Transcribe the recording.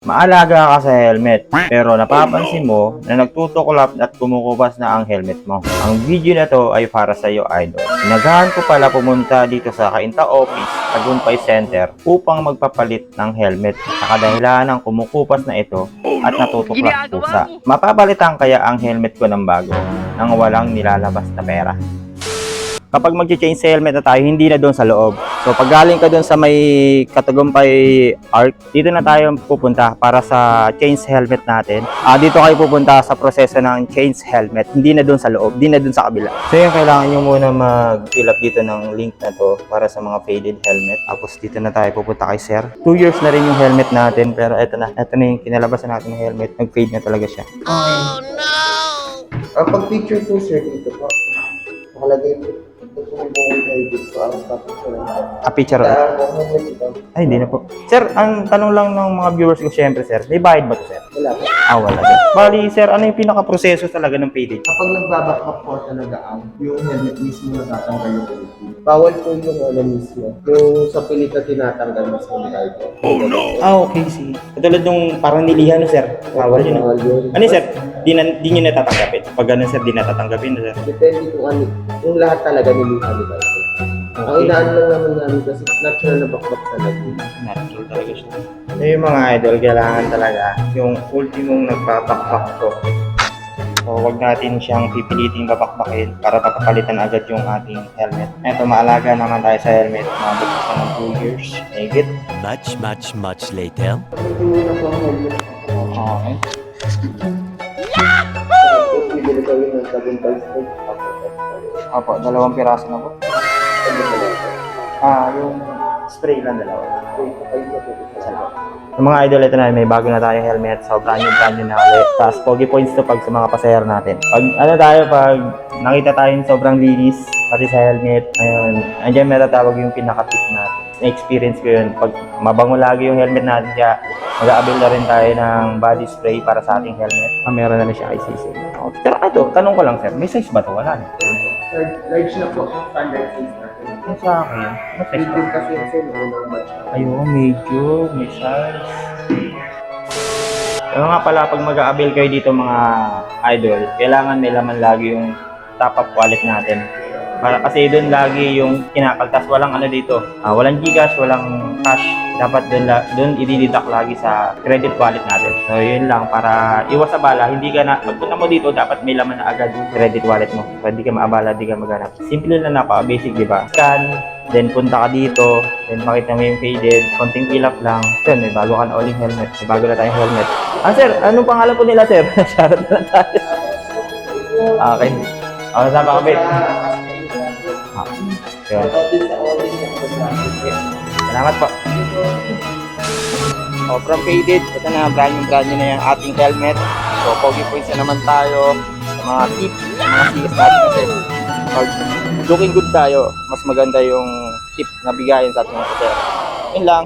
Maalaga ka sa helmet, pero napapansin mo na nagtutuklap at kumukupas na ang helmet mo. Ang video na to ay para sa iyo, idol. Inagahan ko pala pumunta dito sa Cainta Office, Tagumpay Center upang magpapalit ng helmet sa kadahilan ng kumukupas na ito at natutuklap pusa. Mapapalitan kaya ang helmet ko ng bago nang walang nilalabas na pera? Kapag mag-change sa helmet na tayo, hindi na doon sa loob. So pag galing ka doon sa may Katagumpay Arc, dito na tayo pupunta para sa change helmet natin. Dito kayo pupunta sa proseso ng change helmet, hindi na doon sa loob, hindi na doon sa kabila. So yung kailangan nyo muna mag-fill up dito ng link na to para sa mga faded helmet. Tapos dito na tayo pupunta kay sir. 2 years na rin yung helmet natin, pero eto na yung kinalabasan natin ng helmet. Nag-fade na talaga siya. Oh no! Pag picture po sir dito po, nakalagay po. Ito po yung buong edit po, ang topic ko lang. Picture. Ay, hindi na po. Sir, ang tanong lang ng mga viewers ko syempre, sir, may bayad ba to, sir? Wala po. Wala, sir. Bali, sir, ano yung pinaka-proseso talaga ng faded? Kapag nagbabakbak po talaga yung helmet mismo natatanggal yung pilit. Bawal po yung ano mismo. Yung sa pilit na tinatanggal mismo nila ito. Okay, sige. Katulad nung parang nilihan, no, sir? Bawal yun. Bawal yun. Ano, sir? Di nyo natatanggapin. Pag ganun, sir, di natatanggapin, no, sir? Depende kung ano. Yung lahat talaga nilihan nila ito. Ang inaan lang naman namin kasi natural na bakbak talaga. Natural talaga siya. Yung mga idol, kailangan talaga yung ultimong nagpapakpak to. So, huwag natin siyang pipiliting babakbakin para papapalitan agad yung ating helmet. Eto, maalaga naman tayo sa helmet. Mabot pa ng 2 years. Higit. Much later. Hindi muna po ang helmet. Okay. Tapos bibili kami ng Tagumpay State. Opo, 2 piraso na po. Yung spray lang 2. Yung mga idol, ito na, may bago na tayong helmet. So, brand new na ulit. Tapos, pogi points to pag sa mga pasahero natin. Pag nakita tayong sobrang linis, pati sa helmet, ayun, andyan may tatawag yung pinaka-tip natin. Na-experience ko yun. Pag mabango lagi yung helmet natin, kaya mag-a-avail na rin tayo ng body spray para sa ating helmet. Meron na rin siya ICC. Okay. Pero ito, tanong ko lang, sir, may size ba ito? Wala na. Large na po, standard size natin. Yung sa akin, may size ba? Medium kasi kasi unang batch na. Ayun, medyo, may size. Pero nga pala, pag mag-a-avail kayo dito mga idol, kailangan may laman lagi yung top-up wallet natin. Para kasi doon lagi yung kinakaltas, walang ano dito, walang Gcash, walang cash. Dapat doon i-deduct lagi sa credit wallet natin. So yun lang, para iwas sa bala, hindi ka na, pagpunta mo dito, dapat may laman na agad yung credit wallet mo. So hindi ka maabala, hindi ka maghanap. Simple lang, napaka-basic, di ba? Scan, then punta ka dito, then makita mo yung faded, konting fill up lang. Then may bago ka na uling helmet, may bago na tayong helmet. Sir, anong pangalan po nila, sir? Shoutout na lang tayo. Okay. Saan pa kami? Yun. Salamat po. From faded, ito na, brand new na yung ating helmet. So, pogi points na naman tayo sa mga tip, mga CS natin kasi pag looking good tayo, mas maganda yung tip na bigayin sa ating mga pasero. Yun lang.